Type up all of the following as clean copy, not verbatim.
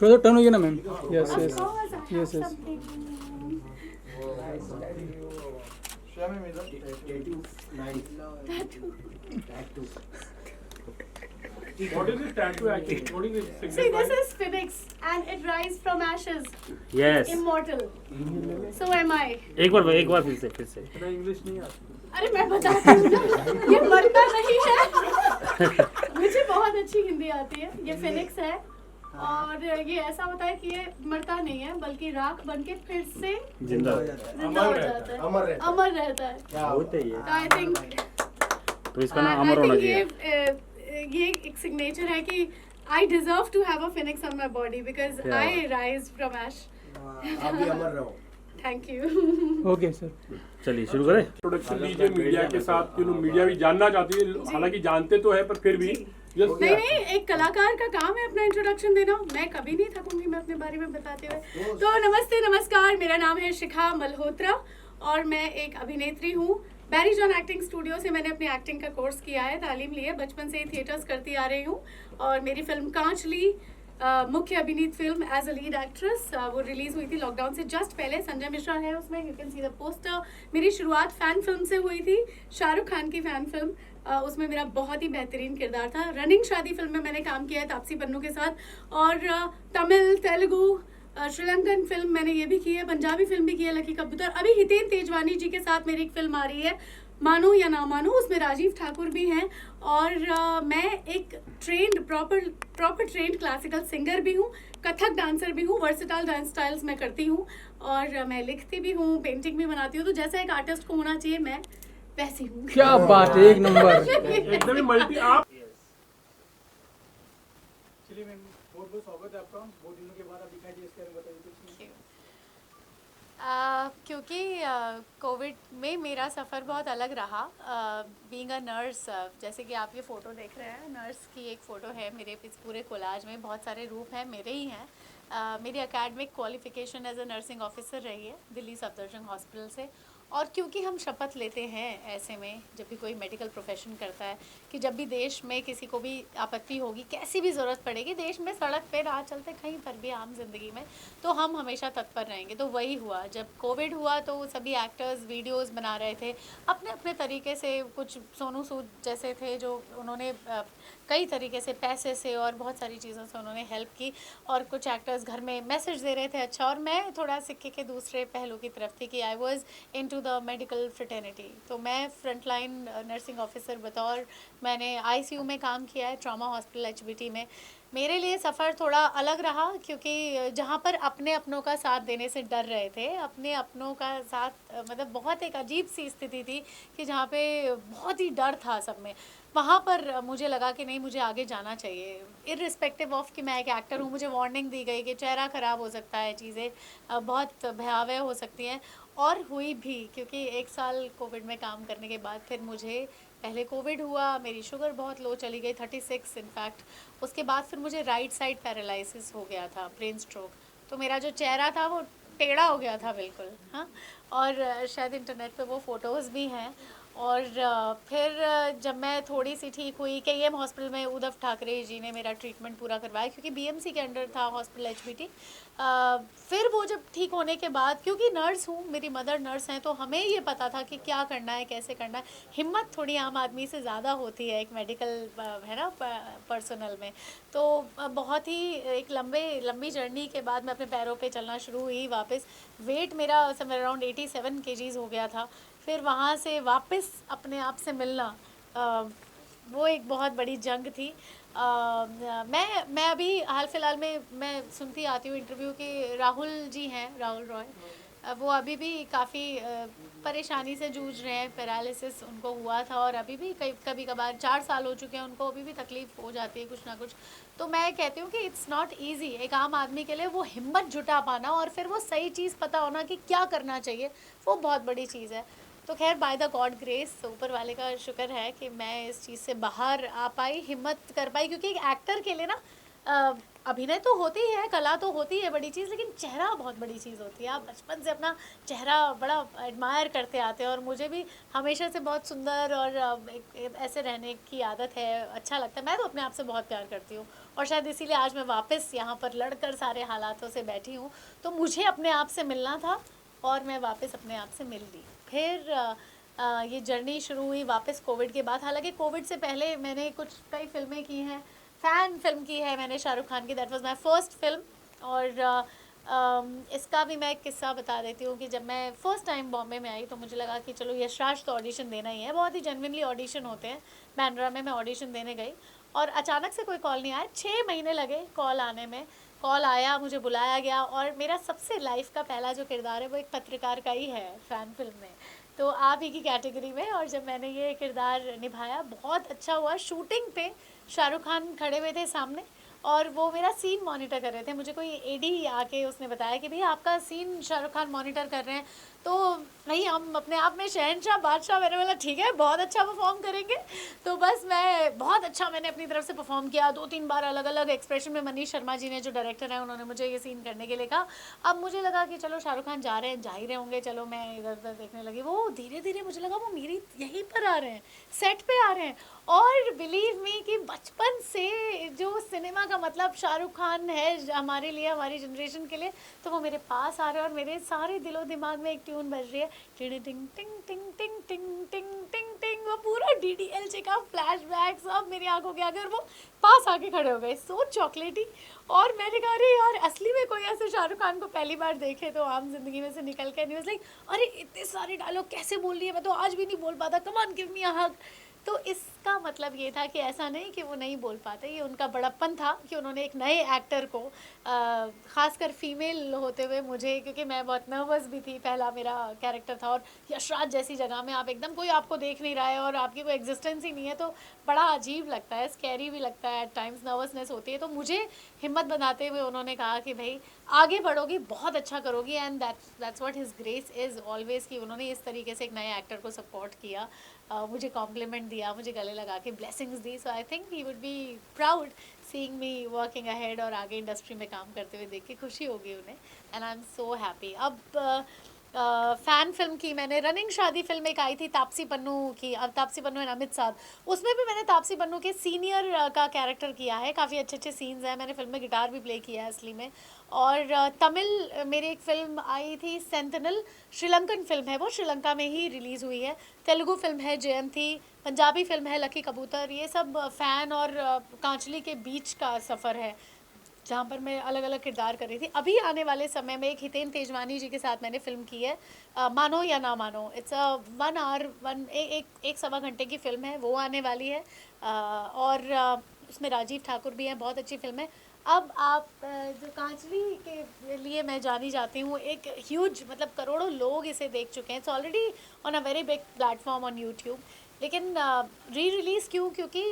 थोड़ा टर्न हो गया ना ma'am. Yes yes yes yes. What is this tattoo acting? What is it? See, this is phoenix, and it rise from ashes. Yes. Immortal. So am I. एक बार फिर से. English नहीं आती. अरे मैं बताती हूँ ना, ये मरता नहीं है. मुझे बहुत अच्छी हिंदी आती है. ये फिनिक्स है और ये ऐसा होता है कि ये मरता नहीं है बल्कि राख बन के फिर से जिंदा हो जाता है. अमर रहता है. होते ही है. आई थिंक तो इसका नाम अमर होना चाहिए. ये एक सिग्नेचर है कि I deserve to have a phoenix on my body because I rise from ash. आप भी अमर रहो. Thank you. Okay sir. चलिए शुरू करें. प्रोडक्शन दीजिए मीडिया के साथ. मीडिया भी जानना चाहती है, हालांकि जानते तो है पर फिर भी नहीं, एक कलाकार का काम है अपना इंट्रोडक्शन देना. मैं कभी नहीं थकूंगी मैं अपने बारे में बताते हुए. तो नमस्ते नमस्कार, मेरा नाम है शिखा मल्होत्रा और मैं एक अभिनेत्री हूँ. बैरी जॉन एक्टिंग स्टूडियो से मैंने अपनी एक्टिंग का कोर्स किया है, तालीम ली है. बचपन से ही थिएटर्स करती आ रही हूँ और मेरी फिल्म कांचली मुख्य अभिनीत film as a lead actress वो रिलीज हुई थी लॉकडाउन से जस्ट पहले. संजय मिश्रा है उसमें, you can see the poster. मेरी शुरुआत फैन फिल्म से हुई थी, शाहरुख खान की फैन फिल्म. उसमें मेरा बहुत ही बेहतरीन किरदार था. रनिंग शादी फिल्म में मैंने काम किया है तापसी पन्नू के साथ. और तमिल, तेलुगु, श्रीलंकन फिल्म मैंने ये भी की है, पंजाबी फिल्म भी की है लकी कबूतर. अभी हितेन तेजवानी जी के साथ मेरी एक फिल्म आ रही है मानो या ना मानो, उसमें राजीव ठाकुर भी हैं. और मैं एक trend proper trend classical singer भी हूँ, कथक डांसर भी हूँ. वर्सेटाइल डांस स्टाइल्स मैं करती हूँ और मैं लिखती भी हूँ, पेंटिंग भी बनाती हूँ. तो जैसा एक आर्टिस्ट को होना चाहिए मैं वैसी हूँ. क्या बात है, एक नंबर. एकदम ही मल्टी. आप चलिए मैम, बहुत बहुत स्वागत है आपका. बहुत दिनों के बाद आप दिखाई दिए, इसके बारे में बताइए कुछ. क्योंकि कोविड में मेरा सफ़र बहुत अलग रहा. बीइंग अ नर्स, जैसे कि आप ये फ़ोटो देख रहे हैं, नर्स की एक फ़ोटो है मेरे इस पूरे कोलाज में. बहुत सारे रूप हैं, मेरे ही हैं. मेरी academic qualification as a nursing officer रही है दिल्ली सफदरजंग हॉस्पिटल से. और क्योंकि हम शपथ लेते हैं ऐसे में, जब भी कोई मेडिकल प्रोफेशन करता है, कि जब भी देश में किसी को भी आपत्ति होगी, कैसी भी ज़रूरत पड़ेगी देश में, सड़क पे राह चलते कहीं पर भी आम जिंदगी में, तो हम हमेशा तत्पर रहेंगे. तो वही हुआ जब कोविड हुआ. तो सभी एक्टर्स वीडियोस बना रहे थे अपने अपने तरीके से. कुछ सोनू सूद जैसे थे जो उन्होंने कई तरीके से पैसे से और बहुत सारी चीज़ों से उन्होंने हेल्प की. और कुछ एक्टर्स घर में मैसेज दे रहे थे अच्छा. और मैं थोड़ा सिक्के के दूसरे पहलू की तरफ थी कि I was into the medical fraternity. तो मैं फ्रंटलाइन नर्सिंग ऑफिसर बतौर, मैंने आईसीयू में काम किया है ट्रॉमा हॉस्पिटल एचबीटी में. मेरे लिए सफ़र थोड़ा अलग रहा क्योंकि जहाँ पर अपने अपनों का साथ देने से डर रहे थे, अपने अपनों का साथ मतलब बहुत एक अजीब सी स्थिति थी कि जहाँ पे बहुत ही डर था सब में. वहाँ पर मुझे लगा कि नहीं, मुझे आगे जाना चाहिए. इर्रिस्पेक्टिव ऑफ कि मैं एक एक्टर हूँ, मुझे वार्निंग दी गई कि चेहरा ख़राब हो सकता है, चीज़ें बहुत भयावह हो सकती हैं. और हुई भी, क्योंकि 1 साल कोविड में काम करने के बाद फिर मुझे पहले कोविड हुआ, मेरी शुगर बहुत लो चली गई, 36 इनफैक्ट. उसके बाद फिर मुझे राइट साइड पैरालिसिस हो गया था, ब्रेन स्ट्रोक. तो मेरा जो चेहरा था वो टेढ़ा हो गया था बिल्कुल. हाँ, और शायद इंटरनेट पे वो फ़ोटोज़ भी हैं. और फिर जब मैं थोड़ी सी ठीक हुई, केईएम हॉस्पिटल में उद्धव ठाकरे जी ने मेरा ट्रीटमेंट पूरा करवाया क्योंकि बीएमसी के अंडर था हॉस्पिटल एचबीटी. फिर वो जब ठीक होने के बाद, क्योंकि नर्स हूँ, मेरी मदर नर्स हैं, तो हमें ये पता था कि क्या करना है, कैसे करना है. हिम्मत थोड़ी आम आदमी से ज़्यादा होती है एक मेडिकल है ना पर्सनल में. तो बहुत ही एक लंबी जर्नी के बाद मैं अपने पैरों पे चलना शुरू हुई वापस. वेट मेरा समवेयर अराउंड 87 kgs हो गया था. फिर वहाँ से वापस अपने आप से मिलना, वो एक बहुत बड़ी जंग थी. मैं अभी हाल फिलहाल में मैं सुनती आती हूँ इंटरव्यू कि राहुल जी हैं, राहुल रॉय, वो अभी भी काफ़ी परेशानी से जूझ रहे हैं. पैरालिसिस उनको हुआ था और अभी भी कभी कभार 4 साल हो चुके हैं उनको, अभी भी तकलीफ़ हो जाती है कुछ ना कुछ. तो मैं कहती हूँ कि इट्स नॉट ईजी एक आम आदमी के लिए वो हिम्मत जुटा पाना और फिर वो सही चीज़ पता होना कि क्या करना चाहिए, वो बहुत बड़ी चीज़ है. तो खैर बाय द गॉड ग्रेस, ऊपर वाले का शुक्र है कि मैं इस चीज़ से बाहर आ पाई, हिम्मत कर पाई. क्योंकि एक एक्टर के लिए ना अभिनय तो होती है, कला तो होती है बड़ी चीज़, लेकिन चेहरा बहुत बड़ी चीज़ होती है। आप बचपन से अपना चेहरा बड़ा एडमायर करते आते हैं और मुझे भी हमेशा से बहुत सुंदर और ऐसे रहने की आदत है, अच्छा लगता है। मैं तो अपने आप से बहुत प्यार करती हूँ और शायद इसीलिए आज मैं वापस यहाँ पर लड़कर सारे हालातों से बैठी हूँ। तो मुझे अपने आप से मिलना था और मैं वापस अपने आप से मिल ली। फिर ये जर्नी शुरू हुई वापस कोविड के बाद। हालांकि कोविड से पहले मैंने कई फिल्में की हैं। फ़ैन फिल्म की है मैंने शाहरुख खान की, that was my first film. और इसका भी मैं एक किस्सा बता देती हूँ कि जब मैं फ़र्स्ट टाइम बॉम्बे में आई तो मुझे लगा कि चलो यशराज तो ऑडिशन देना ही है, बहुत ही जेन्युइनली ऑडिशन होते हैं। बैंड्रा में मैं ऑडिशन देने गई और अचानक से कोई कॉल नहीं आया, 6 महीने लगे कॉल आने में। कॉल आया, मुझे बुलाया गया और मेरा सबसे लाइफ का पहला जो किरदार है वो एक पत्रकार का ही है फ़ैन फिल्म में, तो आप ही की कैटेगरी में। और जब मैंने ये किरदार निभाया बहुत अच्छा हुआ। शूटिंग पे शाहरुख खान खड़े हुए थे सामने और वो मेरा सीन मॉनिटर कर रहे थे। मुझे कोई एडी आके उसने बताया कि भैया आपका सीन शाहरुख खान मॉनिटर कर रहे हैं, तो नहीं हम अपने आप में शहंशाह बादशाह। मैंने बोला ठीक है, बहुत अच्छा परफॉर्म करेंगे। तो बस मैंने अपनी तरफ से परफॉर्म किया 2-3 बार अलग अलग एक्सप्रेशन में। मनीष शर्मा जी ने जो डायरेक्टर हैं उन्होंने मुझे ये सीन करने के लिए कहा। अब मुझे लगा कि चलो शाहरुख खान जा रहे हैं, जा ही रहे होंगे, चलो मैं इधर उधर देखने लगी। वो धीरे धीरे मुझे लगा वो मेरी यहीं पर आ रहे हैं, सेट पे आ रहे हैं। और बिलीव मी कि बचपन से जो सिनेमा का मतलब शाहरुख खान है हमारे लिए, हमारी जनरेशन के लिए, तो वो मेरे पास आ रहे हैं और मेरे सारे दिलो दिमाग में एक ट्यून बज रही है, टिंग टिंग टिंग टिंग टिंग टिंग टिंग टिंग टिंग। वो पूरा DDLJ का फ्लैशबैक सब मेरी आंखों के आगे और वो पास आके खड़े हो गए, सो चॉकलेटी। और मैंने कहा अरे यार असली में कोई ऐसे शाहरुख खान को पहली बार देखे तो आम जिंदगी में से निकल के, न्यूज़ लाइक अरे इतने सारे डायलॉग कैसे बोल रही है, मैं तो आज भी नहीं बोल पाता, कम ऑन गिव मी अ हग। तो इसका मतलब ये था कि ऐसा नहीं कि वो नहीं बोल पाते, ये उनका बड़प्पन था कि उन्होंने एक नए एक्टर को, ख़ासकर फीमेल होते हुए मुझे, क्योंकि मैं बहुत नर्वस भी थी, पहला मेरा कैरेक्टर था और यशराज जैसी जगह में आप एकदम कोई आपको देख नहीं रहा है और आपकी कोई एग्जिस्टेंस ही नहीं है, तो बड़ा अजीब लगता है, स्कैरी भी लगता है, एट टाइम्स नर्वसनेस होती है। तो मुझे हिम्मत बनाते हुए उन्होंने कहा कि भाई आगे बढ़ोगी, बहुत अच्छा करोगी, and that's what his grace is always, कि उन्होंने इस तरीके से एक नए एक्टर को सपोर्ट किया, मुझे कॉम्प्लीमेंट दिया, मुझे गले लगा के blessings the. So I think he would be proud seeing me working ahead और आगे इंडस्ट्री में काम करते हुए देख के खुशी होगी उन्हें, and I am so happy. अब फ़ैन फिल्म की मैंने रनिंग शादी फिल्म एक आई थी तापसी पन्नू की, अब तापसी पन्नू एंड अमित साध, उसमें भी मैंने तापसी पन्नू के सीनियर का कैरेक्टर किया है। काफ़ी अच्छे अच्छे सीन्स हैं, मैंने फिल्म में गिटार भी प्ले किया है असली में। और तमिल मेरी एक फ़िल्म आई थी सेंटिनल, श्रीलंकन फिल्म है, वो श्रीलंका में ही रिलीज़ हुई है। तेलुगु फिल्म है जयंती, पंजाबी फिल्म है लकी कबूतर। ये सब फ़ैन और कांचली के बीच का सफ़र है जहाँ पर मैं अलग अलग किरदार कर रही थी। अभी आने वाले समय में एक हितेन तेजवानी जी के साथ मैंने फ़िल्म की है, मानो या ना मानो। इट्स अ 1 आवर एक सवा घंटे की फ़िल्म है, वो आने वाली है। और उसमें राजीव ठाकुर भी हैं, बहुत अच्छी फ़िल्म है। अब आप जो कांचली के लिए मैं जानी जाती हूँ, एक ह्यूज मतलब करोड़ों लोग इसे देख चुके हैं, it's already on a very big platform on YouTube. लेकिन री रिलीज़ क्यों? क्योंकि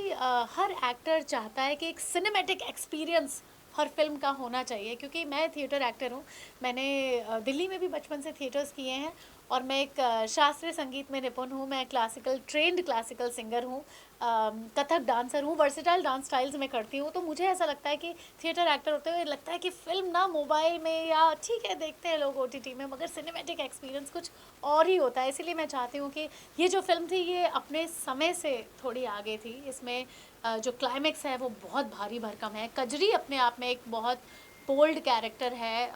हर एक्टर चाहता है कि एक सिनेमैटिक एक्सपीरियंस हर फिल्म का होना चाहिए। क्योंकि मैं थिएटर एक्टर हूँ, मैंने दिल्ली में भी बचपन से थिएटर्स किए हैं और मैं एक शास्त्रीय संगीत में निपुण हूँ, मैं ट्रेंड क्लासिकल सिंगर हूँ, कथक डांसर हूँ, वर्सेटाइल डांस स्टाइल्स में करती हूँ। तो मुझे ऐसा लगता है कि थिएटर एक्टर होते हुए लगता है कि फ़िल्म ना मोबाइल में या ठीक है देखते हैं लोग OTT में, मगर सिनेमैटिक एक्सपीरियंस कुछ और ही होता है। इसीलिए मैं चाहती हूँ कि ये जो फ़िल्म थी ये अपने समय से थोड़ी आगे थी। इसमें जो क्लाइमेक्स है वो बहुत भारी भरकम है। कजरी अपने आप में एक बहुत बोल्ड कैरेक्टर है।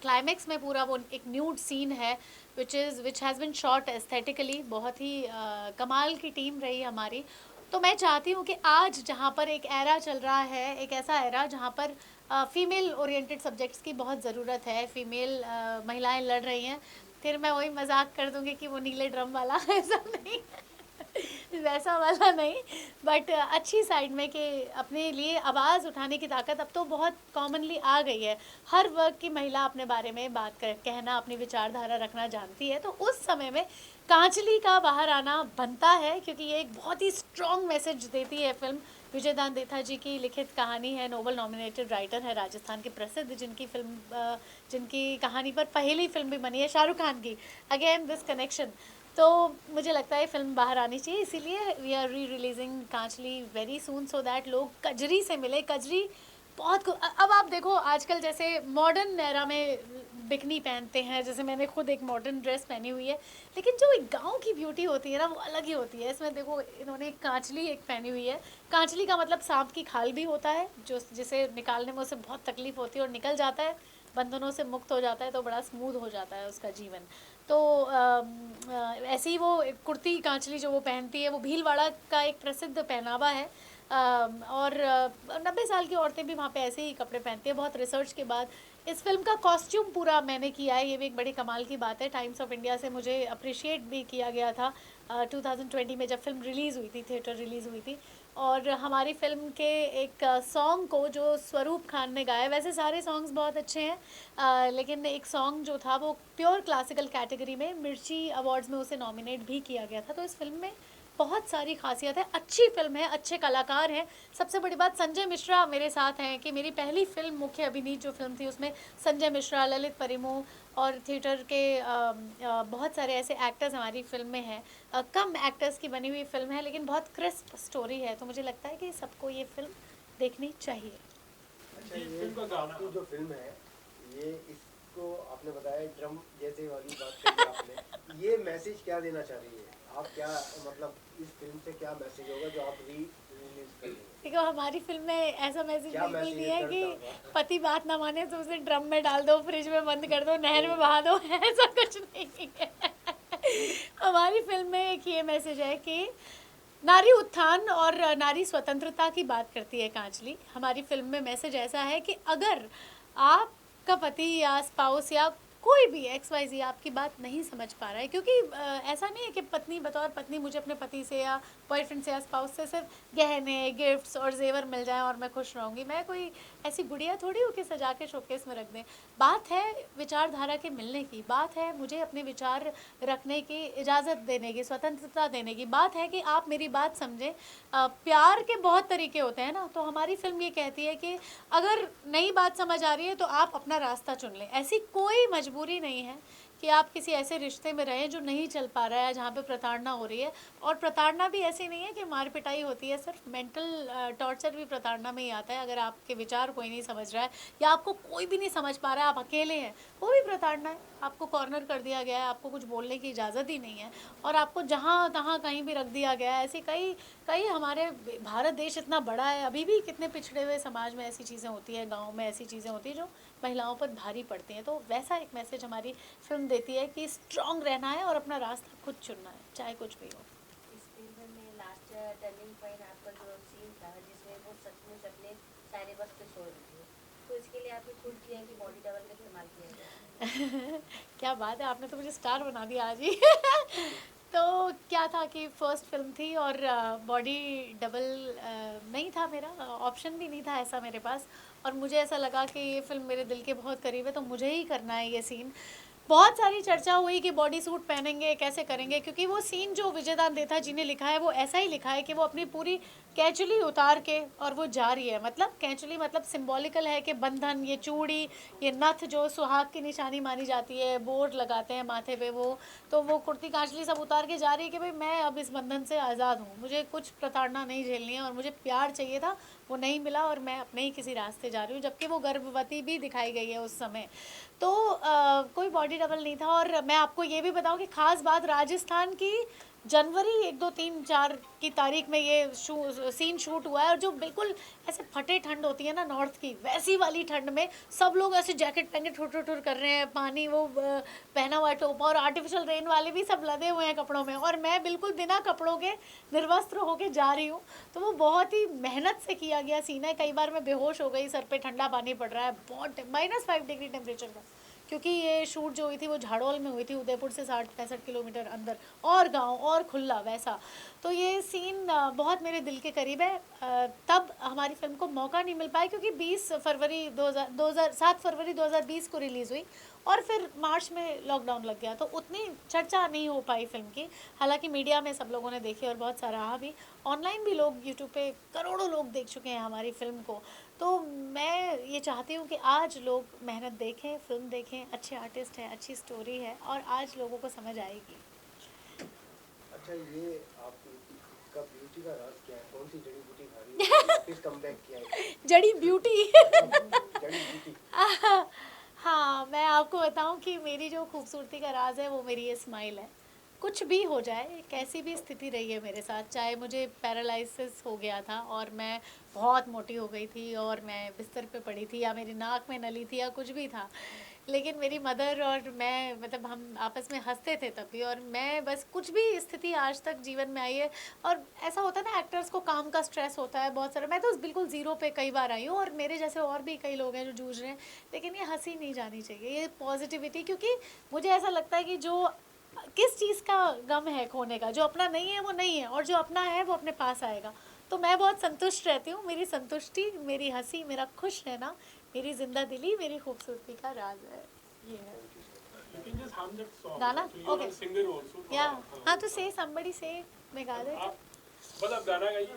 क्लाइमेक्स में पूरा वो एक न्यूड सीन है which has been shot aesthetically, बहुत ही कमाल की टीम रही हमारी। तो मैं चाहती हूँ कि आज जहाँ पर एक एरा चल रहा है, एक ऐसा एरा जहाँ पर फ़ीमेल ओरिएंटेड सब्जेक्ट्स की बहुत ज़रूरत है, फ़ीमेल महिलाएं लड़ रही हैं। फिर मैं वही मजाक कर दूँगी कि वो नीले ड्रम वाला ऐसा नहीं वैसा वाला नहीं, बट अच्छी साइड में कि अपने लिए आवाज़ उठाने की ताकत अब तो बहुत कॉमनली आ गई है। हर वर्ग की महिला अपने बारे में कहना, अपनी विचारधारा रखना जानती है। तो उस समय में कांचली का बाहर आना बनता है, क्योंकि ये एक बहुत ही स्ट्रॉन्ग मैसेज देती है फिल्म। विजय दान देथा जी की लिखित कहानी है, नोबल नॉमिनेटेड राइटर है राजस्थान के प्रसिद्ध, जिनकी कहानी पर पहली फिल्म भी बनी है शाहरुख खान की, अगेन दिस कनेक्शन। तो मुझे लगता है फिल्म बाहर आनी चाहिए, इसीलिए वी आर री releasing Kaanchli very soon, so that लोग कजरी से मिले। कजरी अब आप देखो आजकल जैसे मॉडर्न एरा में बिकनी पहनते हैं, जैसे मैंने खुद एक मॉडर्न ड्रेस पहनी हुई है, लेकिन जो एक गांव की ब्यूटी होती है ना वो अलग ही होती है। इसमें देखो इन्होंने एक कांचली एक पहनी हुई है। कांचली का मतलब सांप की खाल भी होता है, जो जिसे निकालने में उसे बहुत तकलीफ होती है और निकल जाता है, बंधनों से मुक्त हो जाता है, तो बड़ा स्मूथ हो जाता है उसका जीवन। तो ऐसे ही वो कुर्ती कांचली जो वो पहनती है वो भीलवाड़ा का एक प्रसिद्ध पहनावा है। और 90 साल की औरतें भी वहाँ पे ऐसे ही कपड़े पहनती हैं। बहुत रिसर्च के बाद इस फिल्म का कॉस्ट्यूम पूरा मैंने किया है, ये भी एक बड़ी कमाल की बात है। टाइम्स ऑफ इंडिया से मुझे अप्रिशिएट भी किया गया था 2020 में जब फिल्म रिलीज़ हुई थी, थिएटर रिलीज़ हुई थी। और हमारी फिल्म के एक सॉन्ग को जो स्वरूप खान ने गाया, वैसे सारे सॉन्ग्स बहुत अच्छे हैं, लेकिन एक सॉन्ग जो था वो प्योर क्लासिकल कैटेगरी में मिर्ची अवार्ड्स में उसे नॉमिनेट भी किया गया था। तो इस फिल्म में बहुत सारी खासियत है, अच्छी फिल्म है, अच्छे कलाकार हैं। सबसे बड़ी बात संजय मिश्रा मेरे साथ हैं कि मेरी पहली फिल्म मुख्य अभिनीत जो फिल्म थी उसमें संजय मिश्रा, ललित परिमू और थिएटर के बहुत सारे ऐसे एक्टर्स हमारी फिल्म में हैं। कम एक्टर्स की बनी हुई फिल्म है लेकिन बहुत क्रिस्प स्टोरी है, तो मुझे लगता है कि सबको ये फिल्म देखनी चाहिए। अच्छा, ये आपकी जो फिल्म है ये इसको आपने बताया ड्रम जैसे वाली बात कही आपने, ये मैसेज क्या देना चाह रही है आप? क्या मतलब इस फिल्म से क्या मैसेज होगा जो आप रिलीज करेंगे? देखो हमारी फिल्म में ऐसा मैसेज क्या बिल्कुल मैसेज नहीं है है कि करता पति बात ना माने तो उसे ड्रम में डाल दो, फ्रिज में बंद कर दो, नहर में बहा दो, ऐसा कुछ नहीं है। हमारी फिल्म में एक ये मैसेज है कि नारी उत्थान और नारी स्वतंत्रता की बात करती है कांचली। हमारी फिल्म में मैसेज ऐसा है कि अगर आपका पति या स्पाउस या कोई भी XYZ आपकी बात नहीं समझ पा रहा है, क्योंकि ऐसा नहीं है कि पत्नी बतौर पत्नी मुझे अपने पति से या बॉयफ्रेंड से या स्पाउस से सिर्फ गहने, गिफ्ट्स और जेवर मिल जाएं और मैं खुश रहूँगी। मैं कोई ऐसी गुड़िया थोड़ी हूँ कि सजा के शोकेस में रख दें। बात है विचारधारा के मिलने की, बात है मुझे अपने विचार रखने की इजाज़त देने की, स्वतंत्रता देने की। बात है कि आप मेरी बात समझें। प्यार के बहुत तरीके होते हैं ना, तो हमारी फिल्म ये कहती है कि अगर नई बात समझ आ रही है तो आप अपना रास्ता चुन लें। ऐसी कोई मजबूरी नहीं है कि आप किसी ऐसे रिश्ते में रहें जो नहीं चल पा रहा है, जहाँ पे प्रताड़ना हो रही है। और प्रताड़ना भी ऐसी नहीं है कि मार पिटाई होती है, सिर्फ मेंटल टॉर्चर भी प्रताड़ना में ही आता है। अगर आपके विचार कोई नहीं समझ रहा है या आपको कोई भी नहीं समझ पा रहा है, आप अकेले हैं, वो भी प्रताड़ना है। आपको कॉर्नर कर दिया गया है, आपको कुछ बोलने की इजाज़त ही नहीं है और आपको जहाँ तहाँ कहीं भी रख दिया गया है। ऐसी कई कई हमारे भारत देश इतना बड़ा है, अभी भी कितने पिछड़े हुए समाज में ऐसी चीज़ें होती हैं, गाँव में ऐसी चीज़ें होती हैं जो महिलाओं पर भारी पड़ती हैं। तो वैसा एक मैसेज हमारी फिल्म देती है कि स्ट्रांग रहना है और अपना रास्ता खुद चुनना है, चाहे कुछ भी हो। इस फिल्म में लास्ट टर्निंग पॉइंट आपका जो सीन था जिसमें वो सचमुच अपने सारे वक्त छोड़ दी थी, तो इसके लिए आपने खुद किया कि बॉडी डबल का इस्तेमाल किया गया? क्या बात है, आपने तो मुझे स्टार बना दिया आज ही। तो क्या था कि फर्स्ट फिल्म थी और बॉडी डबल नहीं था, मेरा ऑप्शन भी नहीं था ऐसा मेरे पास। और मुझे ऐसा लगा कि ये फिल्म मेरे दिल के बहुत करीब है तो मुझे ही करना है ये सीन। बहुत सारी चर्चा हुई कि बॉडी सूट पहनेंगे कैसे करेंगे, क्योंकि वो सीन जो विजयदान देथा जी ने लिखा है वो ऐसा ही लिखा है कि वो अपनी पूरी कैचुली उतार के और वो जा रही है। मतलब कैचुली मतलब सिंबॉलिकल है कि बंधन, ये चूड़ी, ये नथ जो सुहाग की निशानी मानी जाती है, बोर्ड लगाते हैं माथे पे वो, तो वो कुर्ती कांचली सब उतार के जा रही है कि भाई मैं अब इस बंधन से आज़ाद हूँ, मुझे कुछ प्रताड़ना नहीं झेलनी है और मुझे प्यार चाहिए था, वो नहीं मिला और मैं अपने ही किसी रास्ते जा रही हूँ। जबकि वो गर्भवती भी दिखाई गई है उस समय। तो कोई बॉडी डबल नहीं था। और मैं आपको ये भी बताऊं कि ख़ास बात, राजस्थान की जनवरी 1, 2, 3, 4 की तारीख में ये सीन शूट हुआ है और जो बिल्कुल ऐसे फटे ठंड होती है ना नॉर्थ की, वैसी वाली ठंड में सब लोग ऐसे जैकेट पहन के ठुर ठुर ठुर कर रहे हैं, पानी वो पहना हुआ है टोपा, और आर्टिफिशियल रेन वाले भी सब लदे हुए हैं कपड़ों में, और मैं बिल्कुल बिना कपड़ों के निर्वस्त्र होके जा रही हूँ। तो वो बहुत ही मेहनत से किया गया सीन है। कई बार मैं बेहोश हो गई, सर पे ठंडा पानी पड़ रहा है, बहुत -5 डिग्री टेम्परेचर था, क्योंकि ये शूट जो हुई थी वो झाड़ोल में हुई थी, उदयपुर से 60-65 किलोमीटर अंदर, और गांव और खुला वैसा। तो ये सीन बहुत मेरे दिल के करीब है। तब हमारी फिल्म को मौका नहीं मिल पाया क्योंकि 7 फरवरी 2020 को रिलीज़ हुई और फिर मार्च में लॉकडाउन लग गया, तो उतनी चर्चा नहीं हो पाई फिल्म की। हालांकि मीडिया में सब लोगों ने देखी और बहुत सराहा भी, ऑनलाइन भी लोग, यूट्यूब पे करोड़ों लोग देख चुके हैं हमारी फिल्म को। तो मैं ये चाहती हूँ कि आज लोग मेहनत देखें, फिल्म देखें, अच्छे आर्टिस्ट हैं, अच्छी स्टोरी है और आज लोगों को समझ आएगी। अच्छा, ये आपका ब्यूटी का राज क्या है? कौन सी जड़ी बूटी खा रही है? वापस कम बैक किया है? जड़ी ब्यूटी जड़ी बूटी। हाँ, मैं आपको बताऊं कि मेरी जो खूबसूरती का राज है वो मेरी ये स्माइल है। कुछ भी हो जाए, कैसी भी स्थिति रही है मेरे साथ, चाहे मुझे पैरालिसिस हो गया था और मैं बहुत मोटी हो गई थी और मैं बिस्तर पे पड़ी थी, या मेरी नाक में नली थी, या कुछ भी था, लेकिन मेरी मदर और मैं, मतलब हम आपस में हंसते थे तब भी, और मैं बस कुछ भी स्थिति आज तक जीवन में आई है। और ऐसा होता है ना, एक्टर्स को काम का स्ट्रेस होता है बहुत सारा, मैं तो बिल्कुल ज़ीरो पे कई बार आई हूँ, और मेरे जैसे और भी कई लोग हैं जो जूझ रहे हैं, लेकिन ये हंसी नहीं जानी चाहिए, ये पॉजिटिविटी, क्योंकि मुझे ऐसा लगता है कि जो किस चीज़ का गम है खोने का, जो अपना नहीं है वो नहीं है, और जो अपना है वो अपने पास आएगा। तो मैं बहुत संतुष्ट रहती हूँ, मेरी संतुष्टि, मेरी हंसी, मेरा खुश रहना, मेरी जिंदा दिली, मेरी खूबसूरती का राज है, ये है। You can just hum that song. गाना? Actually, you're Okay. a singer also. या हाँ, तो से somebody से, मैं गा देती हूँ। आप बस आप गाना गाइए।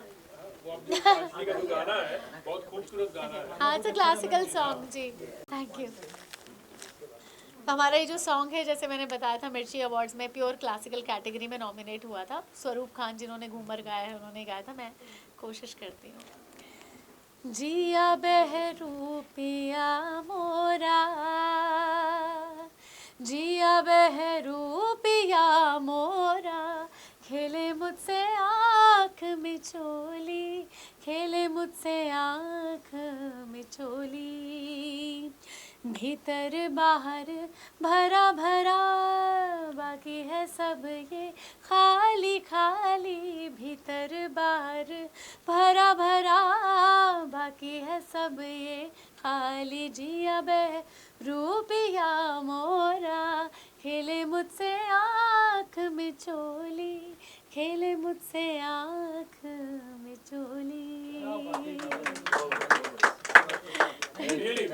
वो आप जो कांचली का जो गाना है, बहुत खूबसूरत गाना है। हाँ, इट्स अ क्लासिकल सॉन्ग जी, थैंक यू। हमारा ये जो सॉन्ग है, जैसे मैंने बताया था, मिर्ची अवार्ड्स में प्योर क्लासिकल कैटेगरी में नॉमिनेट हुआ था। स्वरूप खान जिन्होंने घूमर गाया है, उन्होंने गाया था। मैं कोशिश करती हूँ। जिया बहरू पिया मोरा, जिया बहरू पिया मोरा, खेले मुझसे आँख मिचोली, खेले मुझसे आँख मिचोली, भीतर बाहर भरा भरा, बाकी है सब ये खाली खाली, भीतर बाहर भरा भरा, बाकी है सब ये खाली, जिया बह रूपिया मोरा, खेले मुझसे आँख मिचोली, खेले मुझसे आँख मिचोली। Really,